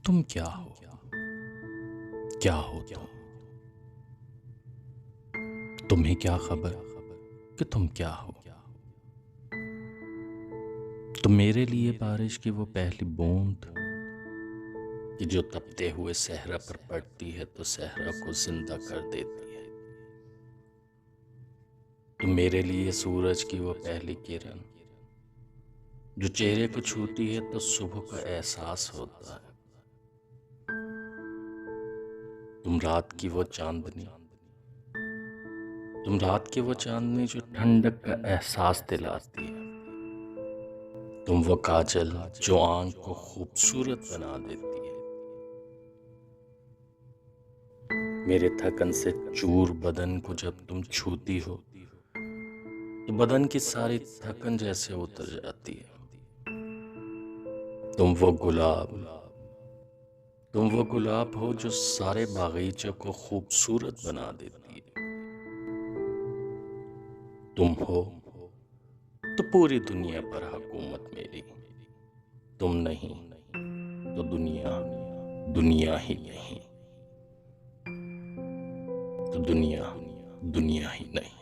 तुम क्या हो? क्या हो तुम? तुम्हें क्या खबर कि तुम क्या हो? तुम मेरे लिए बारिश की वो पहली बूंद कि जो तपते हुए सहरा पर पड़ती है तो सहरा को जिंदा कर देती है। तुम मेरे लिए सूरज की वो पहली किरण जो चेहरे को छूती है तो सुबह का एहसास होता है। तुम रात की वो चांदनी, तुम रात की वो चांदनी जो ठंडक का एहसास दिलाती है। तुम वो काजल जो आंख को खूबसूरत बना देती है। मेरे थकन से चूर बदन को जब तुम छूती हो तो बदन की सारी थकन जैसे उतर जाती है। तुम वो गुलाब, तुम वो गुलाब हो जो सारे बागीचे को खूबसूरत बना देती है। तुम हो तो पूरी दुनिया पर हुकूमत मेरी, तुम नहीं तो दुनिया दुनिया ही नहीं, तो दुनिया दुनिया ही नहीं।